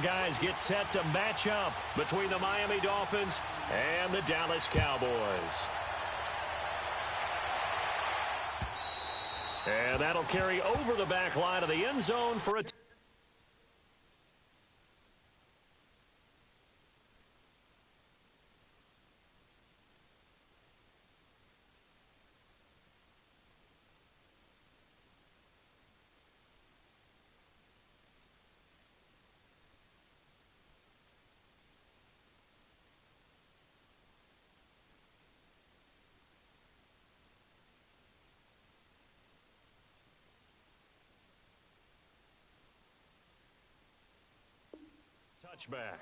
guys get set to match up between the Miami Dolphins and the Dallas Cowboys. And that'll carry over the back line of the end zone for a touchback.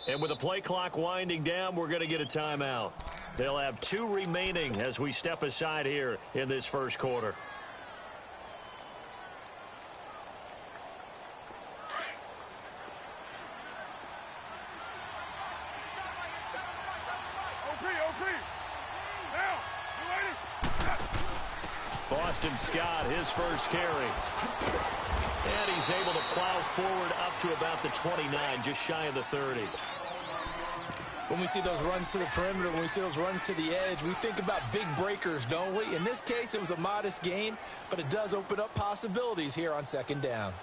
And with the play clock winding down, we're going to get a timeout. They'll have 2 remaining as we step aside here in this first quarter. Boston Scott, his first carry. And he's able to plow forward up to about the 29, just shy of the 30. When we see those runs to the perimeter, when we see those runs to the edge, we think about big breakers, don't we? In this case, it was a modest gain, but it does open up possibilities here on second down.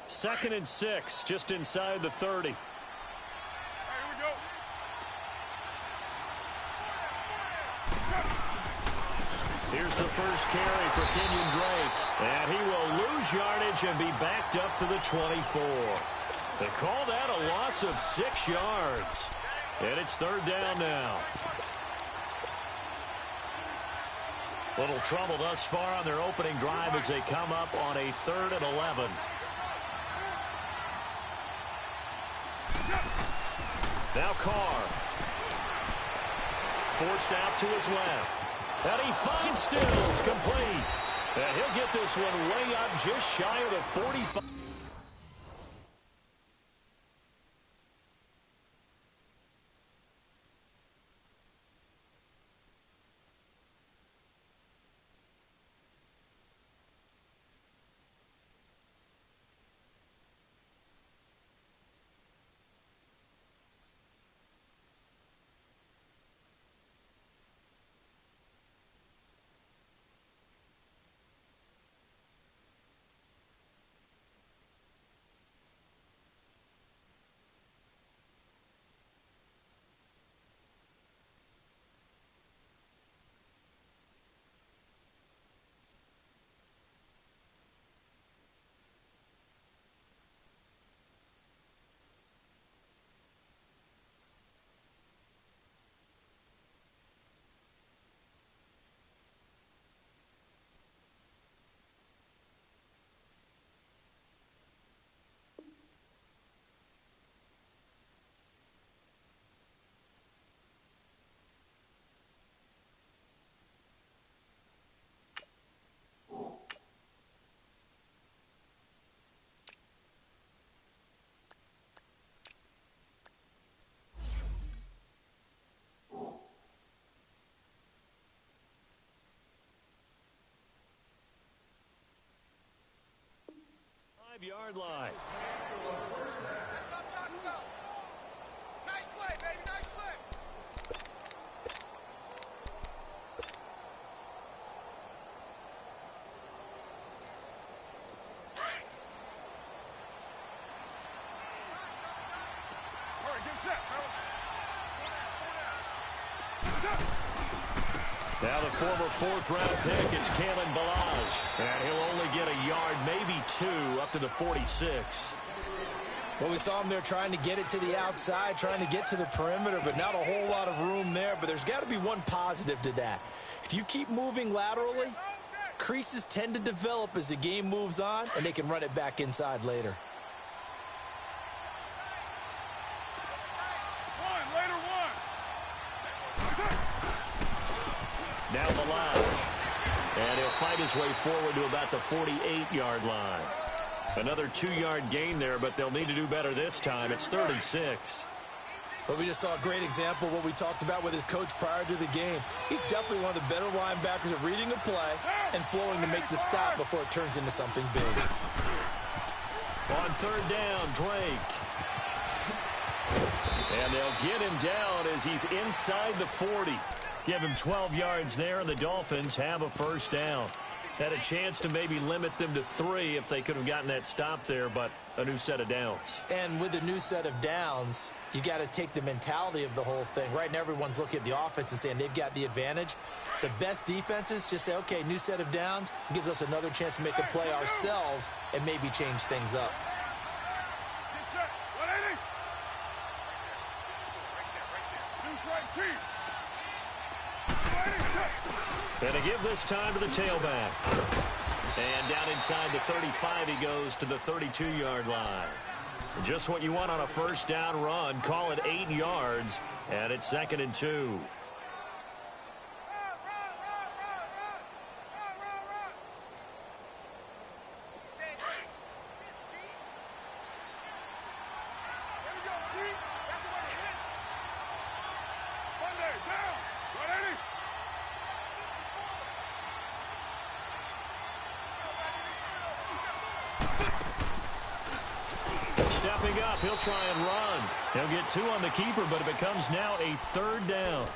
Second and 6, just inside the 30. Here's the first carry for Kenyon Drake. And he will lose yardage and be backed up to the 24. They call that a loss of 6 yards. And it's third down now. Little trouble thus far on their opening drive as they come up on a 3rd and 11. Now Carr. Forced out to his left. And he finds Stills complete. And he'll get this one way up just shy of the 45. Yard line. Nice play, baby, nice play. All right, get set, Now the former 4th-round pick, it's Kalen Balaj. And he'll only get a yard, maybe 2, up to the 46. Well, we saw him there trying to get it to the outside, trying to get to the perimeter, but not a whole lot of room there. But there's got to be one positive to that. If you keep moving laterally, creases tend to develop as the game moves on, and they can run it back inside later. Down the line. And he'll fight his way forward to about the 48-yard line. Another 2-yard gain there, but they'll need to do better this time. It's 3rd and 6. But we just saw a great example of what we talked about with his coach prior to the game. He's definitely one of the better linebackers at reading a play and flowing to make the stop before it turns into something big. On 3rd down, Drake. And they'll get him down as he's inside the 40. Give him 12 yards there, and the Dolphins have a 1st down. Had a chance to maybe limit them to 3 if they could have gotten that stop there, but a new set of downs. And with a new set of downs, you got to take the mentality of the whole thing. Right now, everyone's looking at the offense and saying they've got the advantage. The best defenses just say, okay, new set of downs. It gives us another chance to make a play ourselves and maybe change things up. And to give this time to the tailback. And down inside the 35, he goes to the 32-yard line. Just what you want on a 1st down run. Call it 8 yards, and it's 2nd and 2. Stepping up, he'll try and run. He'll get 2 on the keeper, but it becomes now a 3rd down.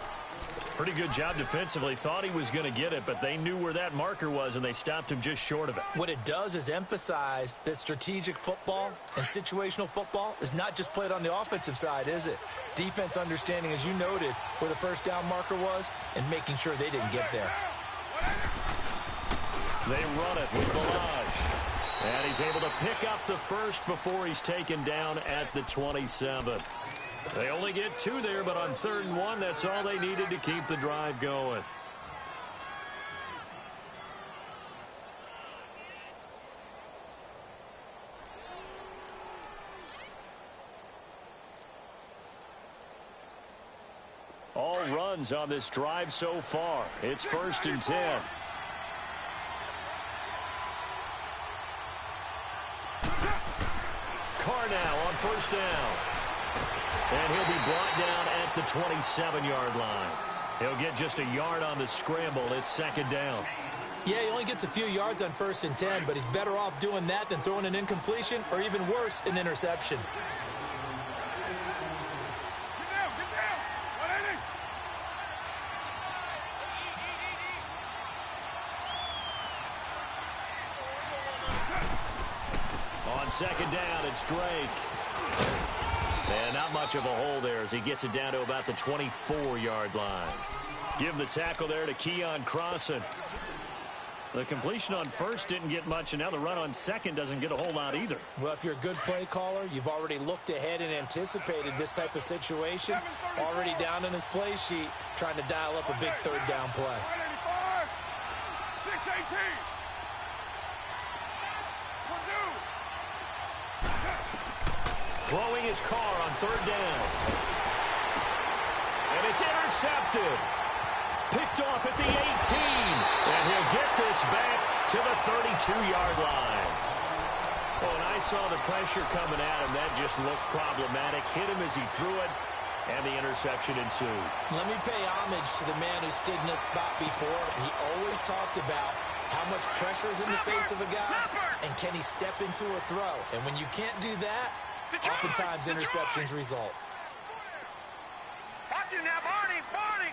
Pretty good job defensively. Thought he was going to get it, but they knew where that marker was, and they stopped him just short of it. What it does is emphasize that strategic football and situational football is not just played on the offensive side, is it? Defense understanding, as you noted, where the 1st down marker was and making sure they didn't get there. They run it with Balaj. And he's able to pick up the 1st before he's taken down at the 27. They only get 2 there, but on 3rd and 1, that's all they needed to keep the drive going. All runs on this drive so far. It's 1st and 10. Now on 1st down. And he'll be brought down at the 27-yard line. He'll get just a yard on the scramble. It's 2nd down. Yeah, he only gets a few yards on 1st and 10, but he's better off doing that than throwing an incompletion or even worse, an interception. On 2nd down, it's Drake. And not much of a hole there as he gets it down to about the 24-yard line. Give the tackle there to Keon Crossan. The completion on 1st didn't get much, and now the run on 2nd doesn't get a whole lot either. Well, if you're a good play caller, you've already looked ahead and anticipated this type of situation. Already down in his play sheet, trying to dial up a big 3rd down play. 6-18. Throwing his car on 3rd down. And it's intercepted. Picked off at the 18. And he'll get this back to the 32-yard line. Oh, and I saw the pressure coming at him. That just looked problematic. Hit him as he threw it, and the interception ensued. Let me pay homage to the man who stood in this spot before. He always talked about how much pressure is in the face of a guy, and can he step into a throw. And when you can't do that, oftentimes interceptions result. Watch him now, Barney, Barney.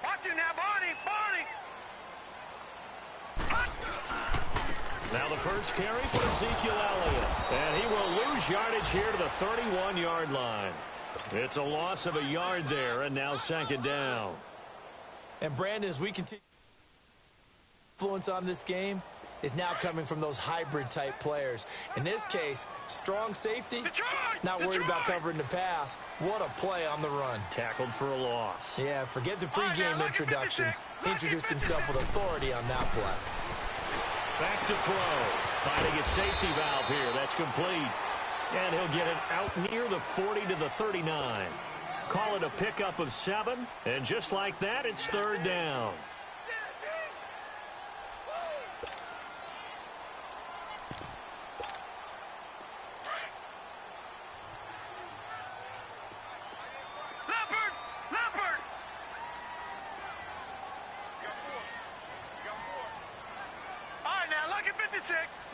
Watch him now, Barney, Barney. Now the first carry for Ezekiel Elliott. And he will lose yardage here to the 31-yard line. It's a loss of a yard there, and now 2nd down. And Brandon, as we continue influence on this game, is now coming from those hybrid-type players. In this case, strong safety, not worried about covering the pass. What a play on the run. Tackled for a loss. Yeah, forget the pregame introductions. Introduced himself with authority on that play. Back to throw. Finding a safety valve here. That's complete. And he'll get it out near the 40 to the 39. Call it a pickup of 7. And just like that, it's third down.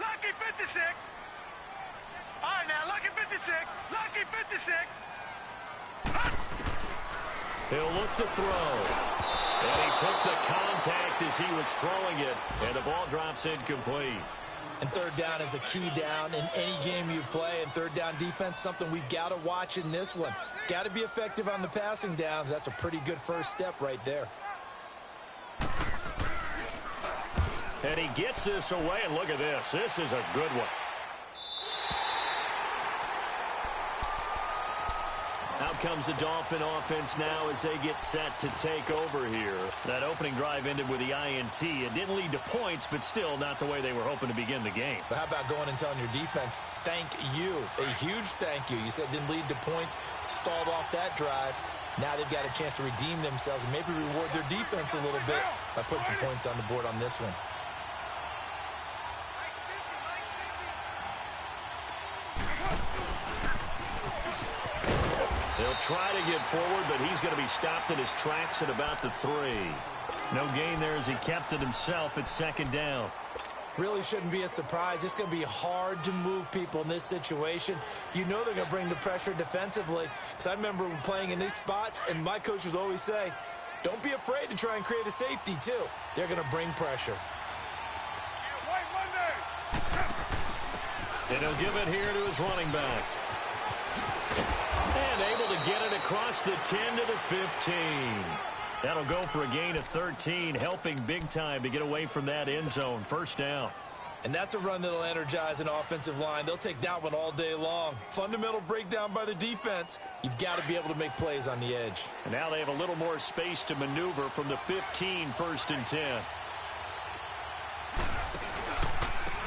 Lucky 56. All right, now, lucky 56. Lucky 56. He'll look to throw. And he took the contact as he was throwing it. And the ball drops incomplete. And third down is a key down in any game you play. And third down defense, something we've got to watch in this one. Got to be effective on the passing downs. That's a pretty good first step right there. And he gets this away, and look at this. This is a good one. Out comes the Dolphin offense now as they get set to take over here. That opening drive ended with the INT. It didn't lead to points, but still not the way they were hoping to begin the game. But how about going and telling your defense, thank you, a huge thank you. You said it didn't lead to points, stalled off that drive. Now they've got a chance to redeem themselves and maybe reward their defense a little bit by putting some points on the board on this one. He'll try to get forward, but he's going to be stopped in his tracks at about the 3. No gain there as he kept it himself at second down. Really shouldn't be a surprise. It's going to be hard to move people in this situation. You know they're going to bring the pressure defensively. Because I remember playing in these spots, and my coaches always say, don't be afraid to try and create a safety, too. They're going to bring pressure. And he'll give it here to his running back. And able to get it across the 10 to the 15. That'll go for a gain of 13, helping big time to get away from that end zone. First down. And that's a run that'll energize an offensive line. They'll take that one all day long. Fundamental breakdown by the defense. You've got to be able to make plays on the edge. And now they have a little more space to maneuver from the 15, 1st and 10.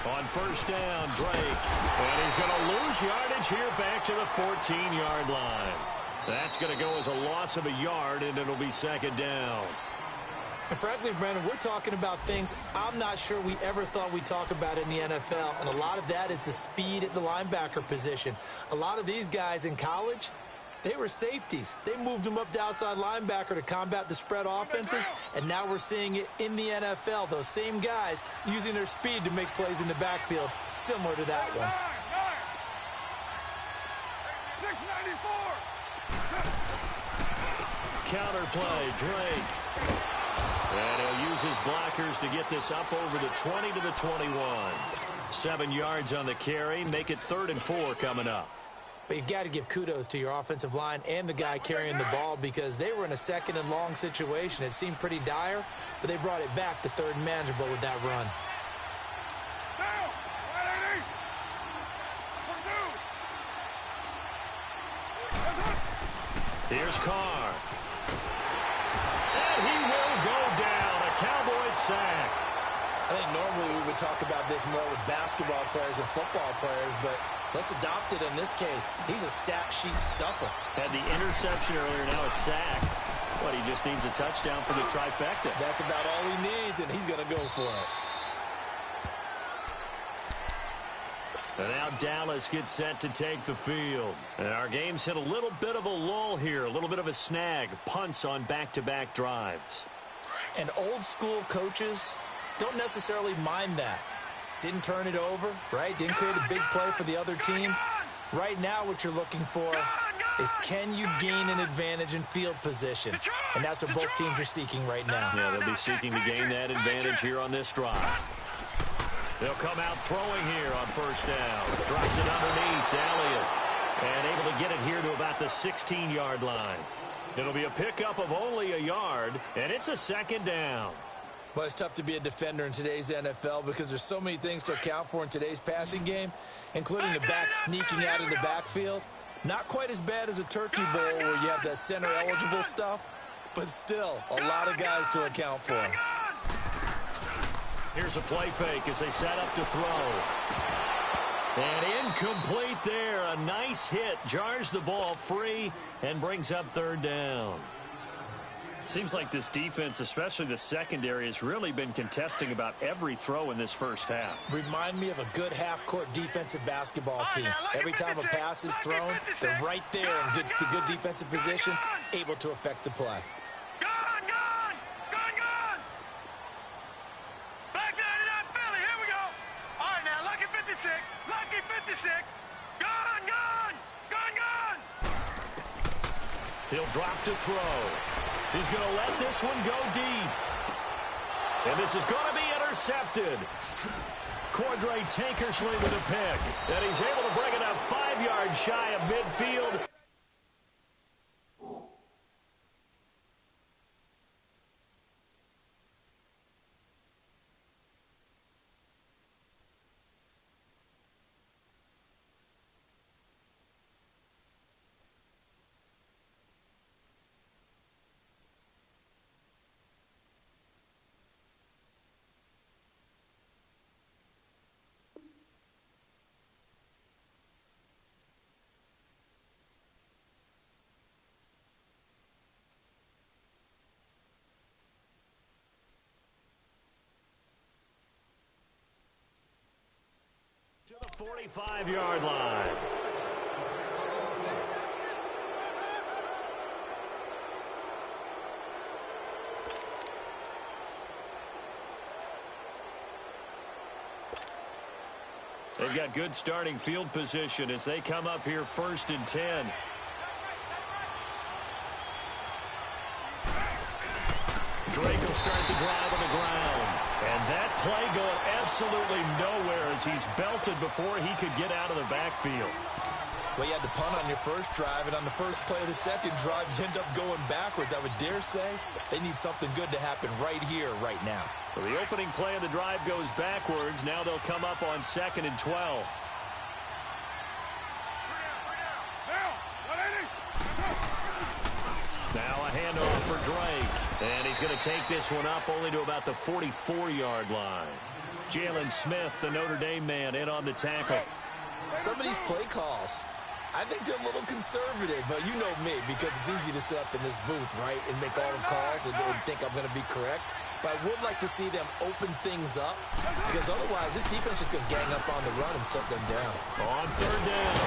On first down, Drake. And he's going to lose yardage here back to the 14-yard line. That's going to go as a loss of a yard, and it'll be second down. And frankly, Brandon, we're talking about things I'm not sure we ever thought we'd talk about in the NFL. And a lot of that is the speed at the linebacker position. A lot of these guys in college, they were safeties. They moved them up to outside linebacker to combat the spread offenses, and now we're seeing it in the NFL. Those same guys using their speed to make plays in the backfield, similar to that one. 694. Counter play, Drake. And he'll use his blockers to get this up over the 20 to the 21. 7 yards on the carry. Make it 3rd and 4 coming up. But you've got to give kudos to your offensive line and the guy carrying the ball because they were in a 2nd and long situation. It seemed pretty dire, but they brought it back to 3rd and manageable with that run. Down. 180. Here's Carr. And he will go down. A Cowboys sack. I think normally we would talk about this more with basketball players and football players, but let's adopt it in this case. He's a stat sheet stuffer. Had the interception earlier, now a sack. But he just needs a touchdown for the trifecta. That's about all he needs, and he's going to go for it. And now Dallas gets set to take the field. And our game's hit a little bit of a lull here, a little bit of a snag. Punts on back-to-back drives. And old school coaches don't necessarily mind that. Didn't turn it over, right? Didn't create a big play for the other team. Right now what you're looking for is can you gain an advantage in field position? And that's what both teams are seeking right now. Yeah, they'll be seeking to gain that advantage here on this drive. They'll come out throwing here on first down. Drops it underneath to Elliott. And able to get it here to about the 16-yard line. It'll be a pickup of only a yard, and it's a 2nd down. Well, it's tough to be a defender in today's NFL because there's so many things to account for in today's passing game, including the back sneaking out of the backfield. Not quite as bad as a turkey bowl where you have that center-eligible stuff, but still a lot of guys to account for. Here's a play fake as they set up to throw. And incomplete there. A nice hit. Jars the ball free and brings up third down. Seems like this defense, especially the secondary, has really been contesting about every throw in this first half. Remind me of a good half-court defensive basketball team. Every time a pass is thrown, they're right there in good defensive position, able to affect the play. He'll drop to throw. He's going to let this one go deep. And this is going to be intercepted. Cordray Tankersley with a pick. And he's able to bring it up 5 yards shy of midfield. To the 45-yard line. They've got good starting field position as they come up here 1st and 10. Drake will start the drive on the ground. And that play going absolutely nowhere as he's belted before he could get out of the backfield. Well, you had to punt on your first drive, and on the first play of the second drive, you end up going backwards. I would dare say they need something good to happen right here, right now. So the opening play of the drive goes backwards. Now they'll come up on 2nd and 12. Now a handoff for Drake. And he's going to take this one up only to about the 44-yard line. Jalen Smith, the Notre Dame man, in on the tackle. Some of these play calls, I think they're a little conservative, but you know me, because it's easy to sit up in this booth, right, and make all the calls and think I'm going to be correct. But I would like to see them open things up, because otherwise this defense is going to gang up on the run and shut them down. On 3rd down,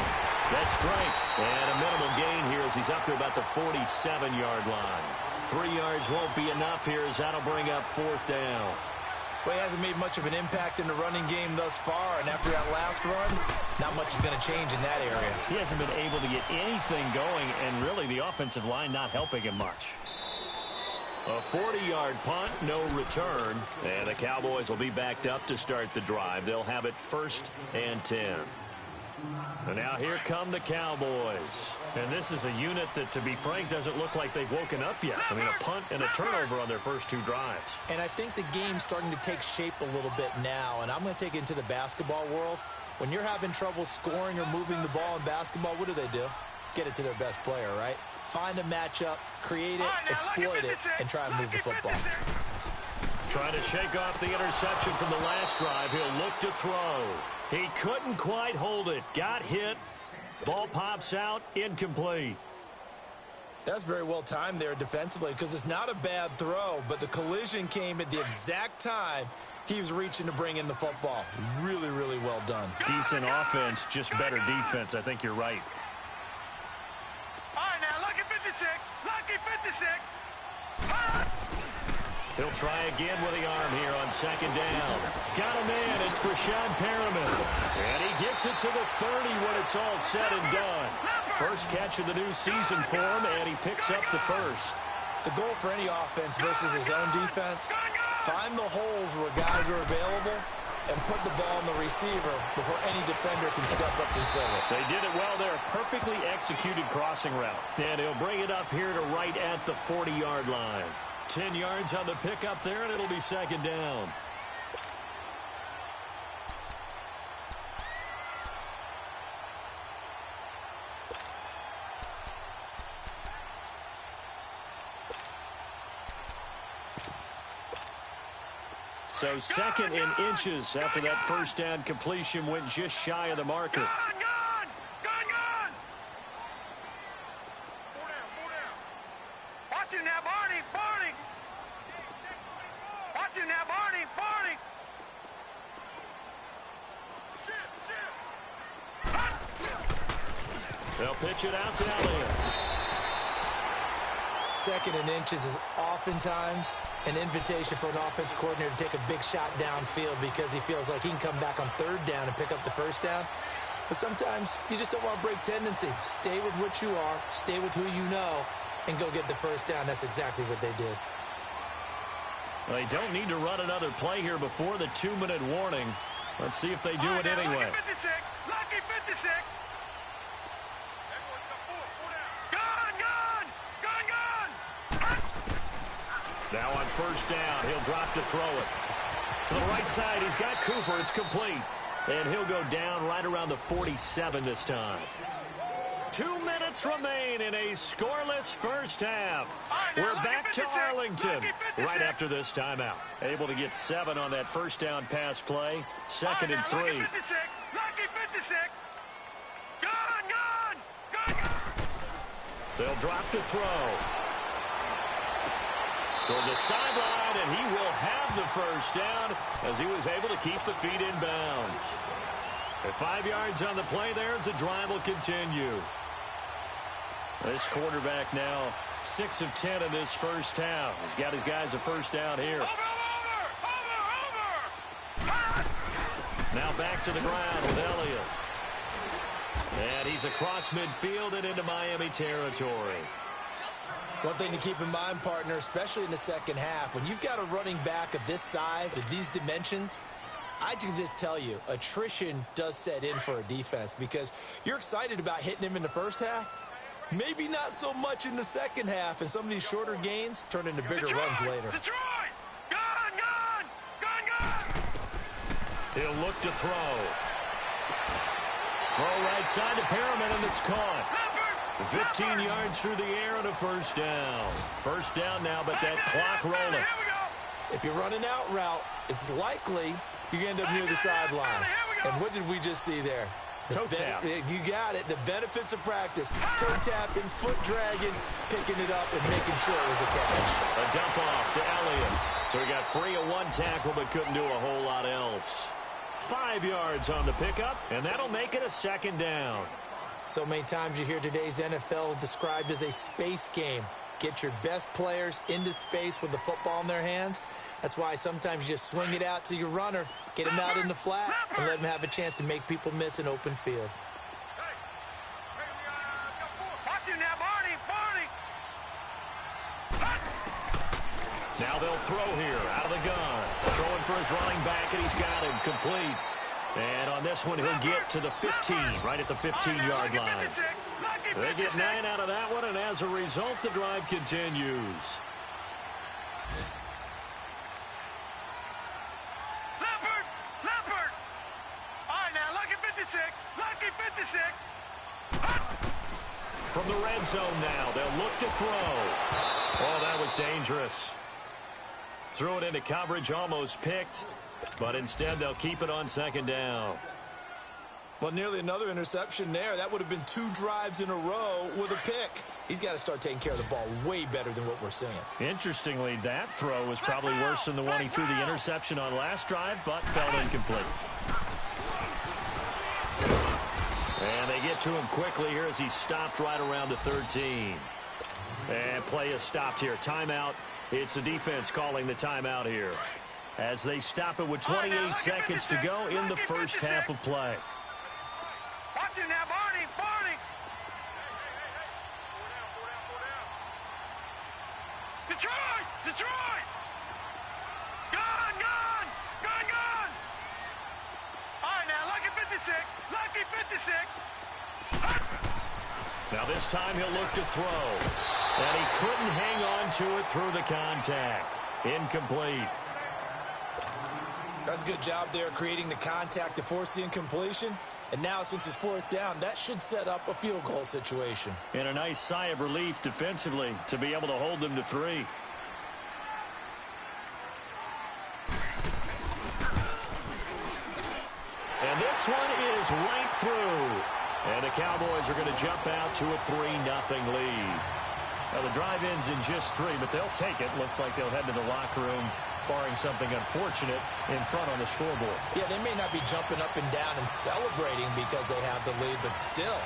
that's Drake. And a minimal gain here as he's up to about the 47-yard line. 3 yards won't be enough here as that'll bring up 4th down. Well, he hasn't made much of an impact in the running game thus far, and after that last run, not much is going to change in that area. He hasn't been able to get anything going, and really the offensive line not helping him much. A 40-yard punt, no return, and the Cowboys will be backed up to start the drive. They'll have it 1st and 10. And now here come the Cowboys. And this is a unit that, to be frank, doesn't look like they've woken up yet. I mean, a punt and a turnover on their first 2 drives. And I think the game's starting to take shape a little bit now, and I'm going to take it into the basketball world. When you're having trouble scoring or moving the ball in basketball, what do? Get it to their best player, right? Find a matchup, create it, exploit it, and try and move the football. Trying to shake off the interception from the last drive. He'll look to throw. He couldn't quite hold it. Got hit. Ball pops out. Incomplete. That's very well timed there defensively because it's not a bad throw, but the collision came at the exact time he was reaching to bring in the football. Really, really well done. Decent offense, just better defense. I think you're right. All right, now, lucky 56. Lucky 56. He'll try again with the arm here on 2nd down. Got a man. It's Brashad Perriman. And he gets it to the 30 when it's all said and done. First catch of the new season for him, and he picks up the first. The goal for any offense versus his own defense, find the holes where guys are available and put the ball on the receiver before any defender can step up and fill it. They did it well there. Perfectly executed crossing route. And he'll bring it up here to right at the 40-yard line. 10 yards on the pickup there, and it'll be second down. So second in inches after that first down completion went just shy of the marker. Watch him now, Barney. Watch him now, Barney. They'll pitch it out to Elliott. Second and inches is oftentimes an invitation for an offense coordinator to take a big shot downfield because he feels like he can come back on third down and pick up the first down. But sometimes you just don't want to break tendency. Stay with what you are, stay with who you know, and go get the first down. That's exactly what they did. Well, they don't need to run another play here before the 2-minute warning. Let's see if they do it anyway. Lucky 56. Now on first down, he'll drop to throw it. To the right side, he's got Cooper. It's complete. And he'll go down right around the 47 this time. 2 minutes remain in a scoreless first half. We're back to Arlington right after this timeout. Able to get 7 on that first down pass play. Second and 3. Lucky 56. Gone. They'll drop to throw. Toward the sideline, and he will have the first down as he was able to keep the feet in bounds. At 5 yards on the play there as the drive will continue. This quarterback now 6 of 10 in this first half. He's got his guys a first down here. Over. Now back to the ground with Elliott. And he's across midfield and into Miami territory. One thing to keep in mind, partner, especially in the second half, when you've got a running back of this size, of these dimensions, I can just tell you, attrition does set in for a defense because you're excited about hitting him in the first half. Maybe not so much in the second half, and some of these shorter gains turn into bigger runs later. Detroit! Gone! He'll look to throw. Throw right side to Perriman, and it's caught. 15 yards through the air and a first down. First down now, but that clock rolling. If you're running out route, it's likely you're going to end up near the sideline. And what did we just see there? Toe tap. You got it. The benefits of practice. Toe tapping, foot dragging, picking it up, and making sure it was a catch. A dump off to Elliott. So he got free of one tackle but couldn't do a whole lot else. 5 yards on the pickup, and that'll make it a second down. So many times you hear today's NFL described as a space game. Get your best players into space with the football in their hands. That's why sometimes you just swing it out to your runner, get him out in the flat, and let him have a chance to make people miss an open field. Watch him now, Barney. Now they'll throw here out of the gun. Throwing for his running back, and he's got him complete. And on this one, he'll get to the 15, right at the 15-yard line. They get 9 out of that one, and as a result, the drive continues. Leopard! All right, now, lucky 56. From the red zone now, they'll look to throw. Oh, that was dangerous. Threw it into coverage, almost picked. But instead, they'll keep it on second down. Well, nearly another interception there. That would have been 2 drives in a row with a pick. He's got to start taking care of the ball way better than what we're seeing. Interestingly, that throw was probably worse than the one he threw the interception on last drive, but fell incomplete. And they get to him quickly here as he stopped right around the 13. And play is stopped here. Timeout. It's the defense calling the timeout here, as they stop it with 28 seconds to go in the first half of play. Watch him now, Barney. Detroit! Gone! All right, now, lucky 56. Now this time he'll look to throw. And he couldn't hang on to it through the contact. Incomplete. That's a good job there creating the contact to force the incompletion. And now, since it's fourth down, that should set up a field goal situation. And a nice sigh of relief defensively to be able to hold them to 3. And this one is right through. And the Cowboys are going to jump out to a 3-0 lead. Now, the drive ends in just 3, but they'll take it. Looks like they'll head to the locker room, barring something unfortunate, in front on the scoreboard. Yeah, they may not be jumping up and down and celebrating because they have the lead, but still,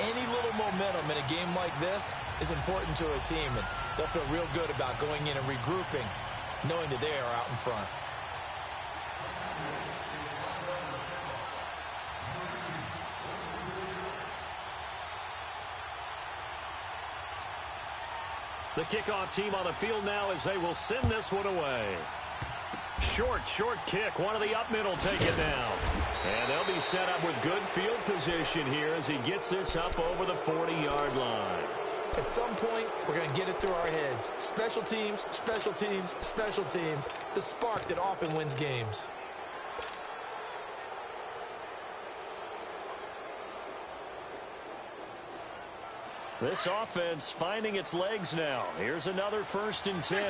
any little momentum in a game like this is important to a team, and they'll feel real good about going in and regrouping, knowing that they are out in front. The kickoff team on the field now as they will send this one away. Short kick. One of the up middle take it down. And they'll be set up with good field position here as he gets this up over the 40-yard line. At some point, we're going to get it through our heads. Special teams, special teams, special teams. The spark that often wins games. This offense finding its legs now. Here's another 1st and 10.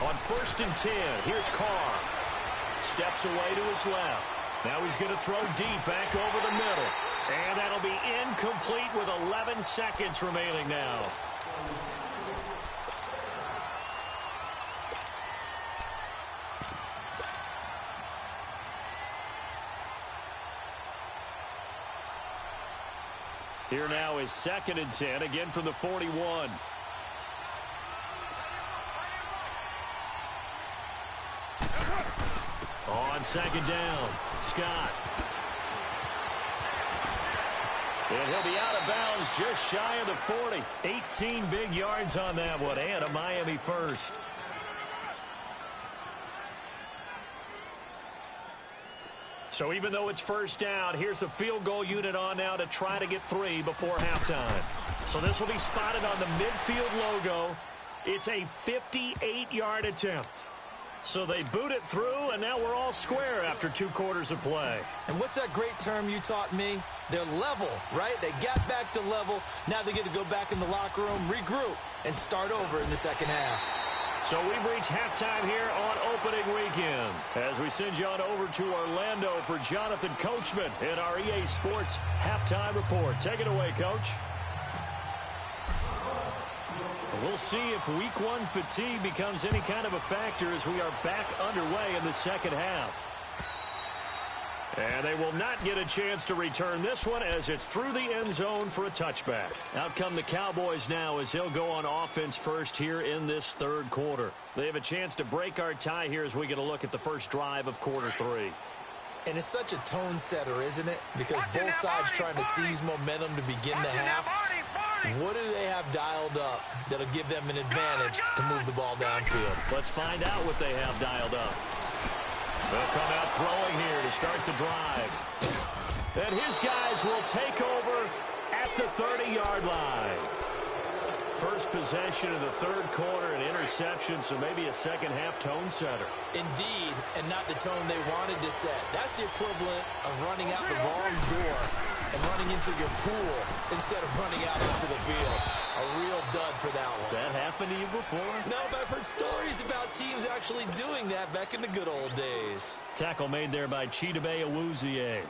On 1st and 10, here's Carr. Steps away to his left. Now he's going to throw deep back over the middle. And that'll be incomplete with 11 seconds remaining now. Here now is 2nd and 10, again from the 41. On 2nd down, Scott. And he'll be out of bounds just shy of the 40. 18 big yards on that one, and a Miami first. So even though it's 1st down, here's the field goal unit on now to try to get 3 before halftime. So this will be spotted on the midfield logo. It's a 58-yard attempt. So they boot it through, and now we're all square after 2 quarters of play. And what's that great term you taught me? They're level, right? They got back to level. Now they get to go back in the locker room, regroup, and start over in the second half. So we've reached halftime here on opening weekend. As we send you on over to Orlando for Jonathan Coachman in our EA Sports Halftime Report. Take it away, Coach. We'll see if Week 1 fatigue becomes any kind of a factor as we are back underway in the second half. And they will not get a chance to return this one as it's through the end zone for a touchback. Out come the Cowboys now as they'll go on offense first here in this 3rd quarter. They have a chance to break our tie here as we get a look at the first drive of quarter 3. And it's such a tone setter, isn't it? Because both sides trying to seize momentum to begin the half. What do they have dialed up that'll give them an advantage to move the ball downfield? Let's find out what they have dialed up. They'll come out throwing here to start the drive. And his guys will take over at the 30-yard line. First possession of the 3rd quarter, an interception, so maybe a second-half tone setter. Indeed, and not the tone they wanted to set. That's the equivalent of running out the wrong door and running into your pool instead of running out onto the field. A real dud for that one. Has that happened to you before? No, but I've heard stories about teams actually doing that back in the good old days. Tackle made there by Chidobe Awuzie.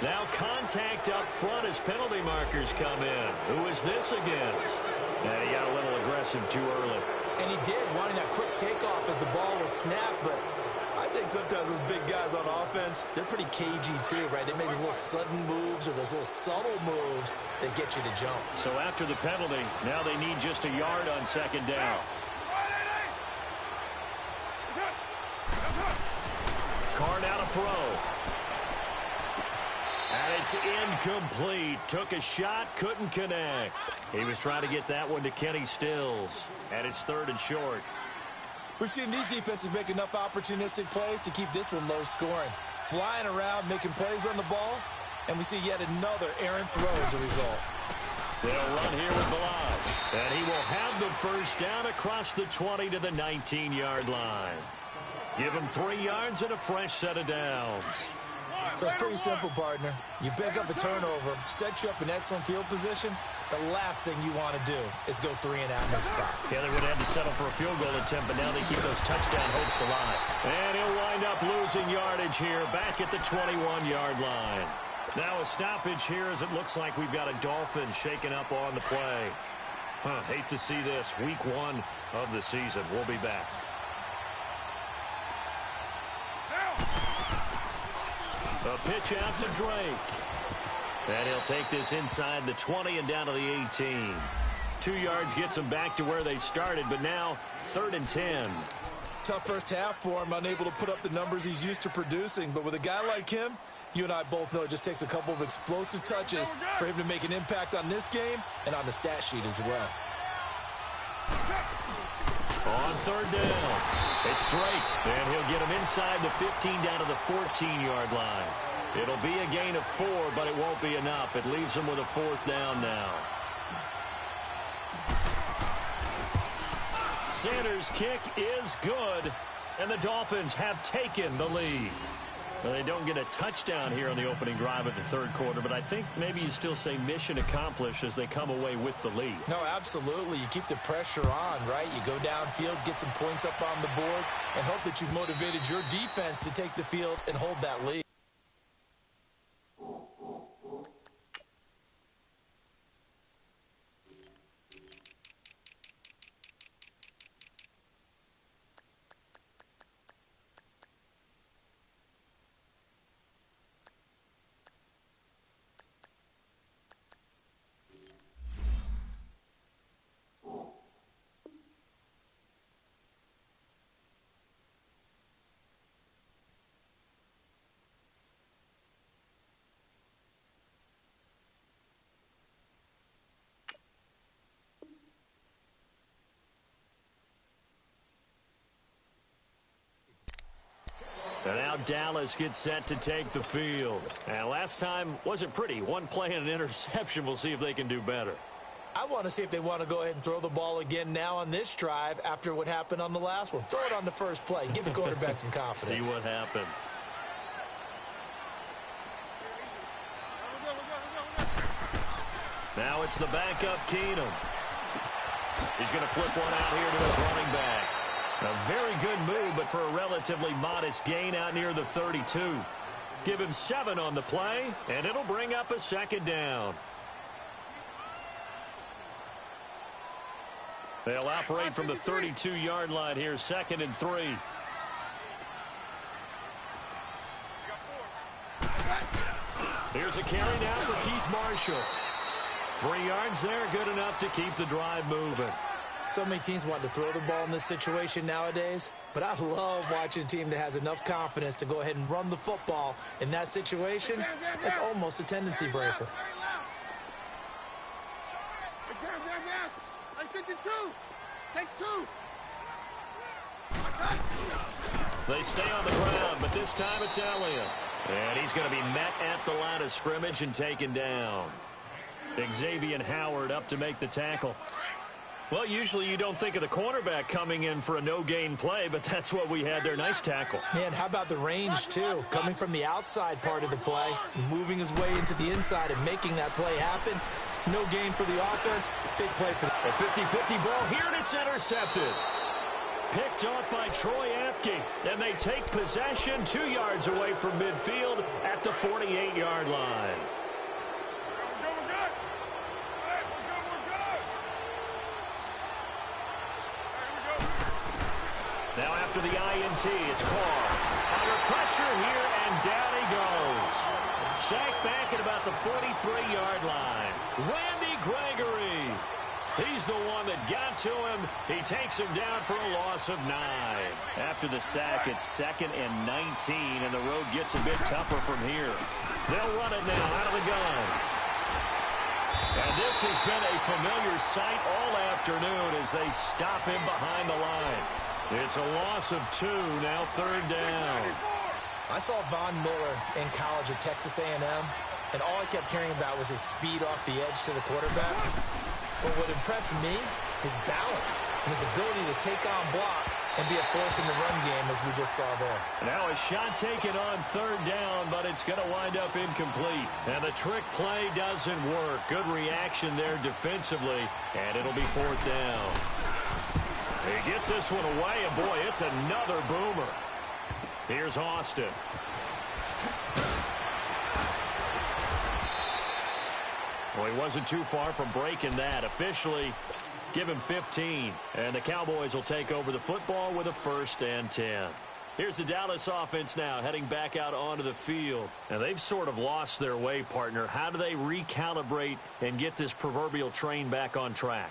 Now contact up front as penalty markers come in. Who is this against? And he got a little aggressive too early. And he did, wanting that quick takeoff as the ball was snapped, but I think sometimes those big guys on offense, they're pretty cagey too, right? They make those little sudden moves or those little subtle moves that get you to jump. So after the penalty, now they need just a yard on 2nd down. Carr now to throw. And it's incomplete. Took a shot, couldn't connect. He was trying to get that one to Kenny Stills. And it's 3rd and short. We've seen these defenses make enough opportunistic plays to keep this one low scoring. Flying around, making plays on the ball, and we see yet another errant throw as a result. They'll run here with Balaj. And he will have the first down across the 20 to the 19-yard line. Give him 3 yards and a fresh set of downs. So it's pretty simple, partner. You pick up a turnover, set you up in excellent field position. The last thing you want to do is go 3 and out in this spot. Yeah, they would have to settle for a field goal attempt, but now they keep those touchdown hopes alive. And he'll wind up losing yardage here back at the 21-yard line. Now a stoppage here as it looks like we've got a Dolphin shaking up on the play. Hate to see this. Week 1 of the season. We'll be back. A pitch out to Drake. And he'll take this inside the 20 and down to the 18. 2 yards gets him back to where they started, but now 3rd and 10. Tough first half for him, unable to put up the numbers he's used to producing. But with a guy like him, you and I both know it just takes a couple of explosive touches for him to make an impact on this game and on the stat sheet as well. On 3rd down, it's Drake, and he'll get him inside the 15 down to the 14-yard line. It'll be a gain of 4, but it won't be enough. It leaves him with a 4th down now. Sanders' kick is good, and the Dolphins have taken the lead. Well, they don't get a touchdown here on the opening drive of the 3rd quarter, but I think maybe you still say mission accomplished as they come away with the lead. No, absolutely. You keep the pressure on, right? You go downfield, get some points up on the board, and hope that you've motivated your defense to take the field and hold that lead. And now Dallas gets set to take the field. And last time wasn't pretty. One play and an interception. We'll see if they can do better. I want to see if they want to go ahead and throw the ball again now on this drive after what happened on the last one. Throw it on the first play. Give the quarterback some confidence. See what happens. Now it's the backup Keenum. He's going to flip one out here to his running back. A very good move, but for a relatively modest gain out near the 32. Give him 7 on the play, and it'll bring up a 2nd down. They'll operate from the 32-yard line here, 2nd and 3. Here's a carry now for Keith Marshall. 3 yards there, good enough to keep the drive moving. So many teams want to throw the ball in this situation nowadays, but I love watching a team that has enough confidence to go ahead and run the football. In that situation, that's almost a tendency breaker. They stay on the ground, but this time it's Elliott. And he's going to be met at the line of scrimmage and taken down. Xavier Howard up to make the tackle. Well, usually you don't think of the cornerback coming in for a no-gain play, but that's what we had there. Nice tackle. Man, how about the range, too? Coming from the outside part of the play, moving his way into the inside and making that play happen. No gain for the offense. Big play for a 50-50 ball here, and it's intercepted. Picked off by Troy Apke, and they take possession 2 yards away from midfield at the 48-yard line. Now after the INT, it's Carr. Under pressure here, and down he goes. Sacked back at about the 43-yard line. Randy Gregory. He's the one that got to him. He takes him down for a loss of 9. After the sack, it's 2nd and 19, and the road gets a bit tougher from here. They'll run it now out of the gun. And this has been a familiar sight all afternoon as they stop him behind the line. It's a loss of 2, now 3rd down. I saw Von Miller in college at Texas A&M, and all I kept hearing about was his speed off the edge to the quarterback. But what impressed me, his balance and his ability to take on blocks and be a force in the run game, as we just saw there. Now a shot taken on 3rd down, but it's going to wind up incomplete. And the trick play doesn't work. Good reaction there defensively, and it'll be 4th down. He gets this one away, and boy, it's another boomer. Here's Austin. Well, he wasn't too far from breaking that. Officially, give him 15. And the Cowboys will take over the football with a 1st and 10. Here's the Dallas offense now heading back out onto the field. And they've sort of lost their way, partner. How do they recalibrate and get this proverbial train back on track?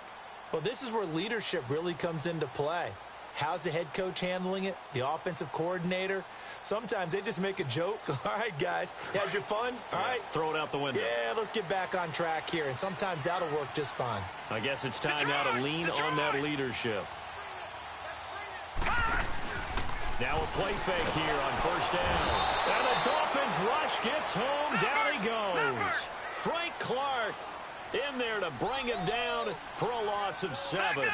Well, this is where leadership really comes into play. How's the head coach handling it? The offensive coordinator? Sometimes they just make a joke. All right, guys, had your fun? All right. Throw it out the window. Yeah, let's get back on track here. And sometimes that'll work just fine. I guess it's time now to lean on that leadership. Now a play fake here on 1st down. And the Dolphins rush gets home. Down he goes. Frank Clark in there to bring him down for a loss of 7.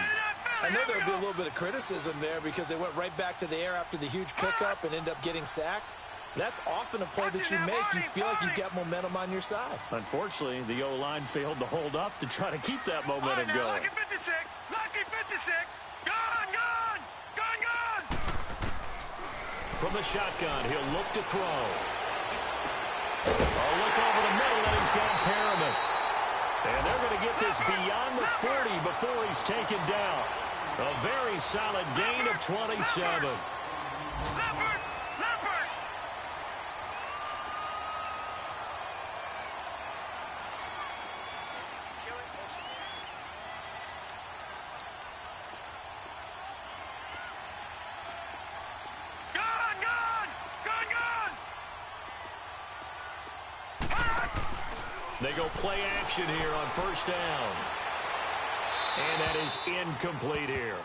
I know there'll be a little bit of criticism there because they went right back to the air after the huge pickup and ended up getting sacked. That's often a play that you make. You feel like you've got momentum on your side. Unfortunately, the O-line failed to hold up to try to keep that momentum going. Lucky 56. Lucky 56. Gone, gone. Gone, gone. From the shotgun, he'll look to throw. A look over the middle, and he's gone Perriman. And they're going to get this beyond the 40 before he's taken down. A very solid gain of 27. Leopard! Leopard! Gone! Gone! Gone! Gone! They go play action here on 1st down. And that is incomplete here.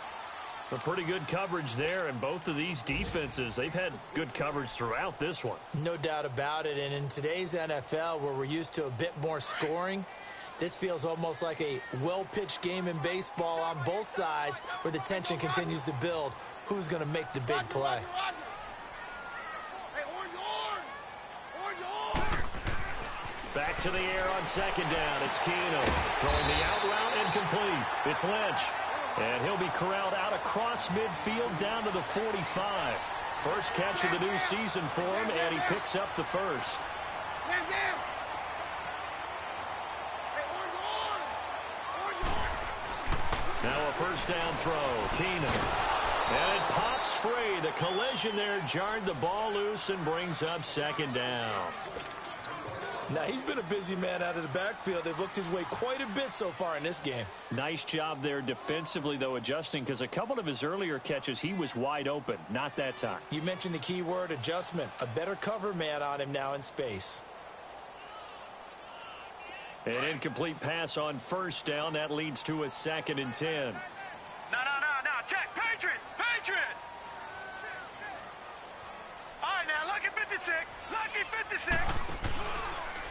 A pretty good coverage there, and both of these defenses, they've had good coverage throughout this one. No doubt about it, and in today's NFL, where we're used to a bit more scoring, this feels almost like a well-pitched game in baseball on both sides where the tension continues to build. Who's going to make the big play? Back to the air on 2nd down. It's Keenum throwing the out route incomplete. It's Lynch. And he'll be corralled out across midfield down to the 45. First catch of the new season for him, and he picks up the 1st. Now a 1st down throw. Keenum. And it pops free. The collision there jarred the ball loose and brings up 2nd down. Now, he's been a busy man out of the backfield. They've looked his way quite a bit so far in this game. Nice job there defensively, though, adjusting, because a couple of his earlier catches, he was wide open. Not that time. You mentioned the key word, adjustment. A better cover man on him now in space. An incomplete pass on 1st down. That leads to a 2nd and 10. No. Check. Patriot. Patriot. All right, now, lucky 56. Lucky 56.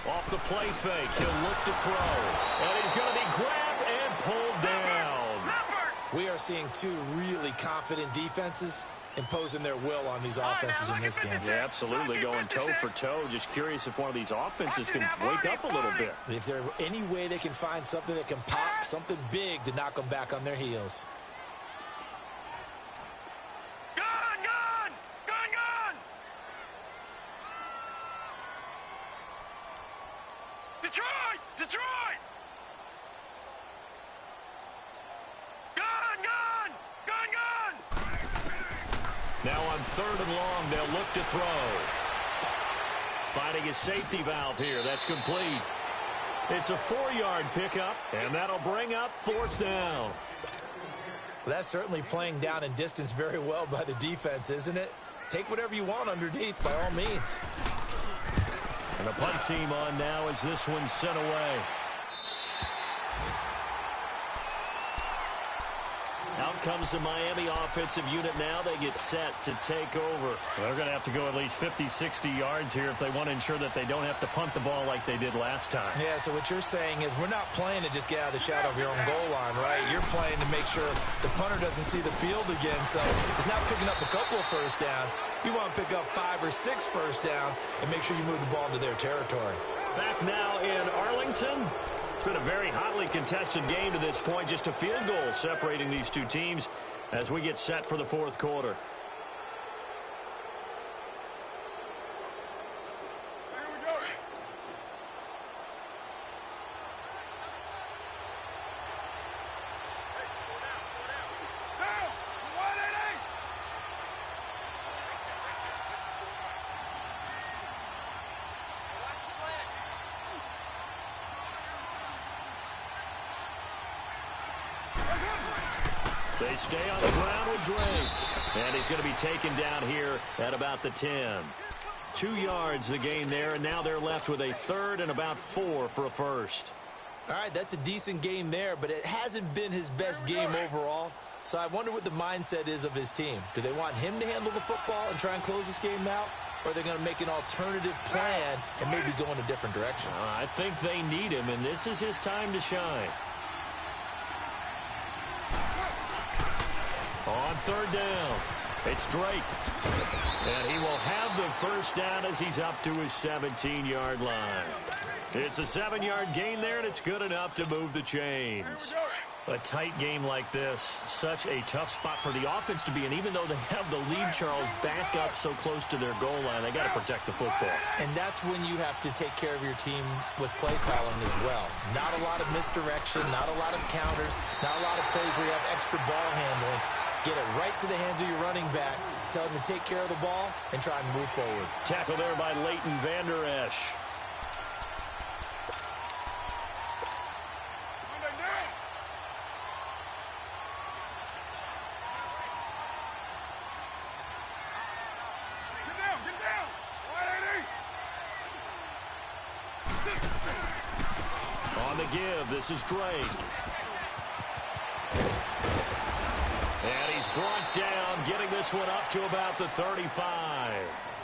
Off the play fake, he'll look to throw. And he's going to be grabbed and pulled down. We are seeing two really confident defenses imposing their will on these offenses in this game. Yeah, absolutely, going toe for toe. Just curious if one of these offenses can wake up a little bit. If there's any way they can find something that can pop, something big to knock them back on their heels. Detroit! Gone! Now on 3rd and long, they'll look to throw. Finding a safety valve here. That's complete. It's a 4-yard pickup, and that'll bring up 4th down. Well, that's certainly playing down in distance very well by the defense, isn't it? Take whatever you want underneath, by all means. And the punt team on now as this one's sent away. Out comes the Miami offensive unit now. They get set to take over. They're going to have to go at least 50, 60 yards here if they want to ensure that they don't have to punt the ball like they did last time. Yeah, so what you're saying is we're not playing to just get out of the shadow of your own goal line, right? You're playing to make sure the punter doesn't see the field again. So it's not picking up a couple of first downs. You want to pick up 5 or 6 first downs and make sure you move the ball into their territory. Back now in Arlington. It's been a very hotly contested game to this point. Just a field goal separating these two teams as we get set for the 4th quarter. They stay on the ground with Drake. And he's going to be taken down here at about the 10. 2 yards the gain there, and now they're left with a 3rd and about 4 for a first. All right, that's a decent game there, but it hasn't been his best game overall. So I wonder what the mindset is of his team. Do they want him to handle the football and try and close this game out? Or are they going to make an alternative plan and maybe go in a different direction? I think they need him, and this is his time to shine. On 3rd down, it's Drake. And he will have the first down as he's up to his 17-yard line. It's a 7-yard gain there, and it's good enough to move the chains. A tight game like this, such a tough spot for the offense to be in. Even though they have the lead, Charles, back up so close to their goal line, they got to protect the football. And that's when you have to take care of your team with play calling as well. Not a lot of misdirection, not a lot of counters, not a lot of plays where you have extra ball handling. Get it right to the hands of your running back. Tell him to take care of the ball and try and move forward. Tackle there by Leighton Vander Esch. On the give, this is Drake. And he's brought down, getting this one up to about the 35.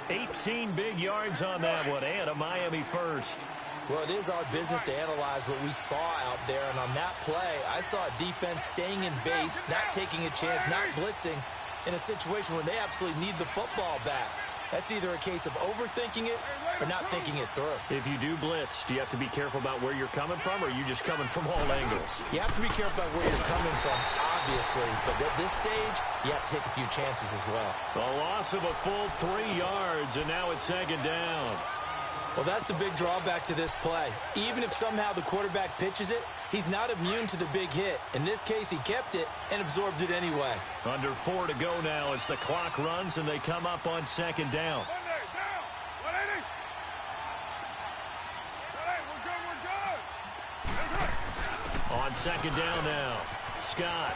18 big yards on that one, and a Miami first. Well, it is our business to analyze what we saw out there, and on that play, I saw a defense staying in base, not taking a chance, not blitzing, in a situation where they absolutely need the football back. That's either a case of overthinking it or not thinking it through. If you do blitz, do you have to be careful about where you're coming from, or are you just coming from all angles? You have to be careful about where you're coming from, obviously, but at this stage, you have to take a few chances as well. A loss of a full 3 yards, and now it's 2nd down. Well, that's the big drawback to this play. Even if somehow the quarterback pitches it, he's not immune to the big hit. In this case, he kept it and absorbed it anyway. Under 4 to go now as the clock runs, and they come up on 2nd down. On 2nd down now, Scott.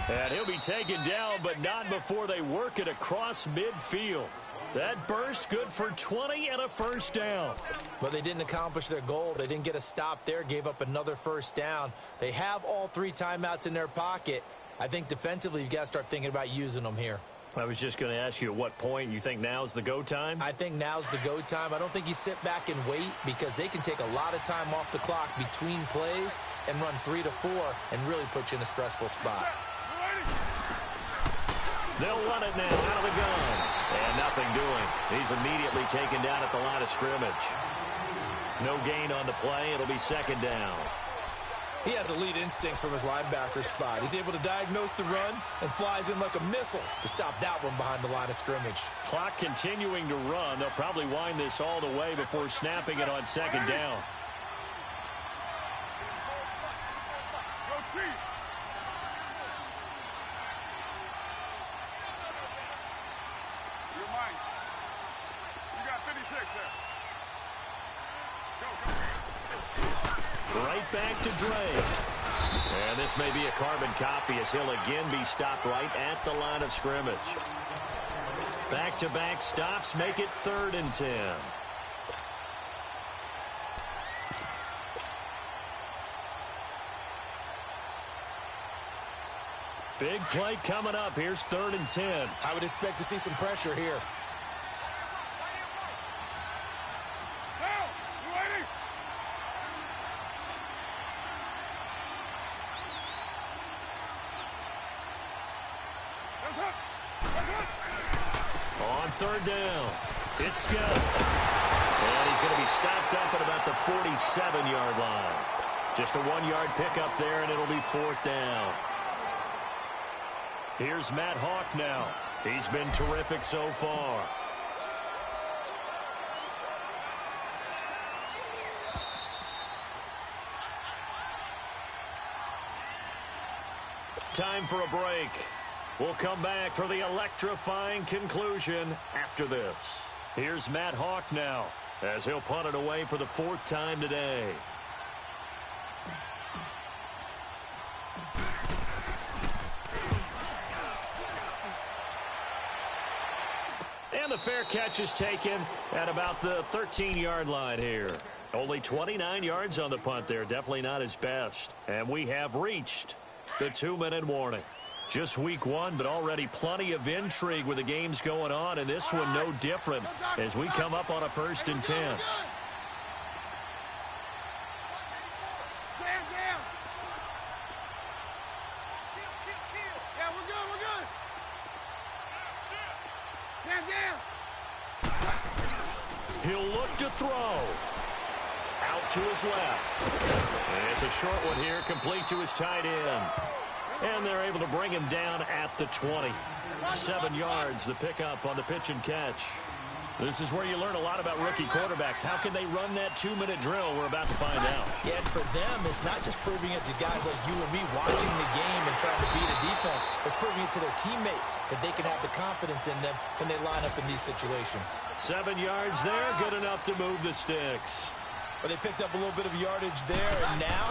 And he'll be taken down, but not before they work it across midfield. That burst good for 20 and a first down. But they didn't accomplish their goal. They didn't get a stop there, gave up another first down. They have all 3 timeouts in their pocket. I think defensively you've got to start thinking about using them here. I was just going to ask you at what point you think now's the go time? I think now's the go time. I don't think you sit back and wait because they can take a lot of time off the clock between plays and run 3 to 4 and really put you in a stressful spot. They'll run it now out of the gun. And nothing doing. He's immediately taken down at the line of scrimmage. No gain on the play. It'll be 2nd down. He has elite instincts from his linebacker spot. He's able to diagnose the run and flies in like a missile to stop that one behind the line of scrimmage. Clock continuing to run. They'll probably wind this all the way before snapping it on 2nd down. Right back to Drake. And this may be a carbon copy as he'll again be stopped right at the line of scrimmage. Back-to-back stops make it 3rd and 10. Big play coming up. Here's 3rd and 10. I would expect to see some pressure here. On 3rd down, it's Scott. And he's going to be stopped up at about the 47-yard line. Just a 1-yard pickup there, and it'll be 4th down. Here's Matt Hawk now. He's been terrific so far. Time for a break. We'll come back for the electrifying conclusion after this. Here's Matt Hawk now as he'll punt it away for the 4th time today. And the fair catch is taken at about the 13-yard line here. Only 29 yards on the punt there. Definitely not his best. And we have reached the 2-minute warning. Just week 1, but already plenty of intrigue with the games going on, and this one no different as we come up on a 1st and 10. Yeah, we're good. He'll look to throw. Out to his left. And it's a short one here, complete to his tight end. And they're able to bring him down at the 20. 7 yards, the pickup on the pitch and catch. This is where you learn a lot about rookie quarterbacks. How can they run that 2-minute drill? We're about to find out. Yeah, and for them, it's not just proving it to guys like you and me watching the game and trying to beat a defense. It's proving it to their teammates that they can have the confidence in them when they line up in these situations. 7 yards there, good enough to move the sticks. But they picked up a little bit of yardage there, and now,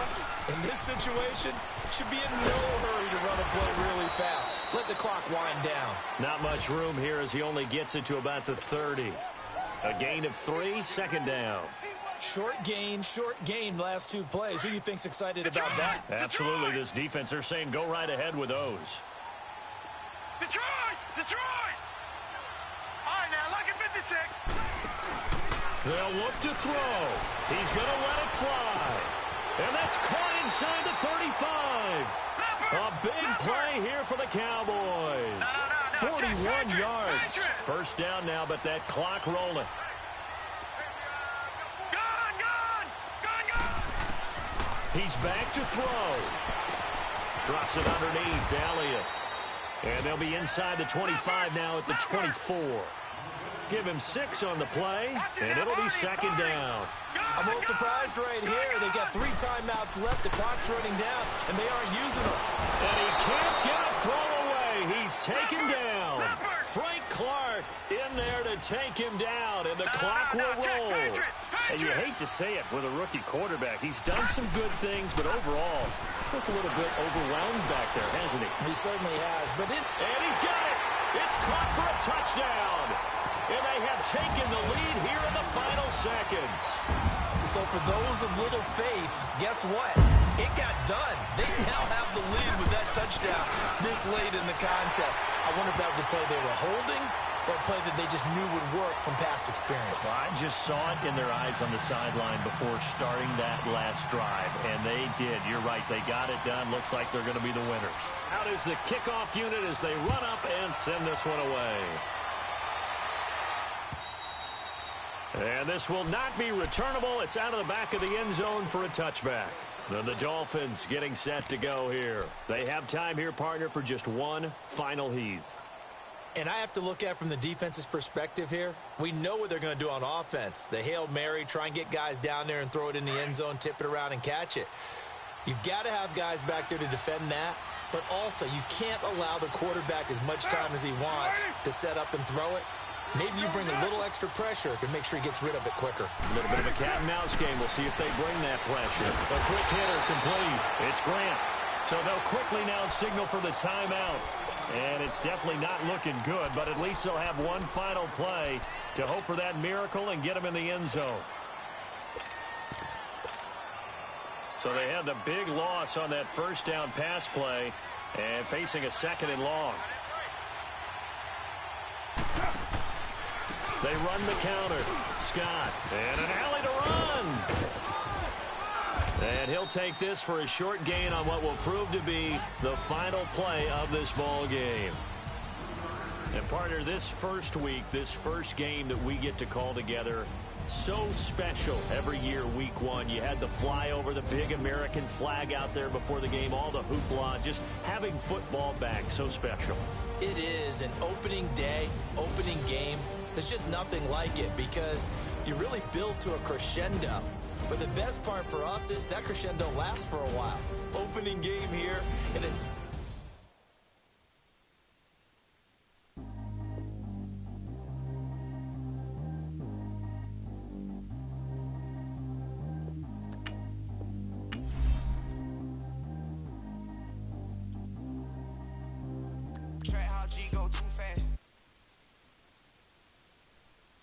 in this situation, should be in no hurry to run a play really fast. Let the clock wind down. Not much room here as he only gets it to about the 30. A gain of 3, 2nd down. Short gain, last 2 plays. Who do you think's excited about that? Absolutely, this defense, they're saying go right ahead with those. Detroit! All right, now, look at 56. They'll look to throw. He's going to let it fly. And that's caught inside the 35. A big play here for the Cowboys. 41 yards. 1st down now, but that clock rolling. He's back to throw. Drops it underneath to Elliott. And they'll be inside the 25 now at the 24. Give him 6 on the play, and it'll be 2nd down. I'm a little surprised right here. They've got 3 timeouts left. The clock's running down, and they aren't using them. And he can't get a throw away. He's taken down. Frank Clark in there to take him down, and the clock will roll. And you hate to say it with a rookie quarterback. He's done some good things, but overall, looked a little bit overwhelmed back there, hasn't he? He certainly has. And he's got it. It's caught for a touchdown. And they have taken the lead here in the final seconds. So for those of little faith, guess what? It got done. They now have the lead with that touchdown this late in the contest. I wonder if that was a play they were holding or a play that they just knew would work from past experience. Well, I just saw it in their eyes on the sideline before starting that last drive, and they did. You're right. They got it done. Looks like they're going to be the winners. Out is the kickoff unit as they run up and send this one away. And this will not be returnable. It's out of the back of the end zone for a touchback. Then the Dolphins getting set to go here. They have time here, partner, for just one final heave. And I have to look at from the defense's perspective here. We know what they're going to do on offense. The Hail Mary, try and get guys down there and throw it in the end zone, tip it around and catch it. You've got to have guys back there to defend that. But also, you can't allow the quarterback as much time as he wants to set up and throw it. Maybe you bring a little extra pressure to make sure he gets rid of it quicker. A little bit of a cat and mouse game. We'll see if they bring that pressure. A quick hitter complete. It's Grant. So they'll quickly now signal for the timeout. And it's definitely not looking good, but at least they'll have one final play to hope for that miracle and get them in the end zone. So they had the big loss on that first down pass play and facing a second and long. They run the counter. Scott. And an alley to run. And he'll take this for a short gain on what will prove to be the final play of this ball game. And partner, this first week, this first game that we get to call together, so special every year, week one. You had the flyover, the big American flag out there before the game, all the hoopla, just having football back, so special. It is an opening day, opening game. There's just nothing like it because you really build to a crescendo. But the best part for us is that crescendo lasts for a while. Opening game here, and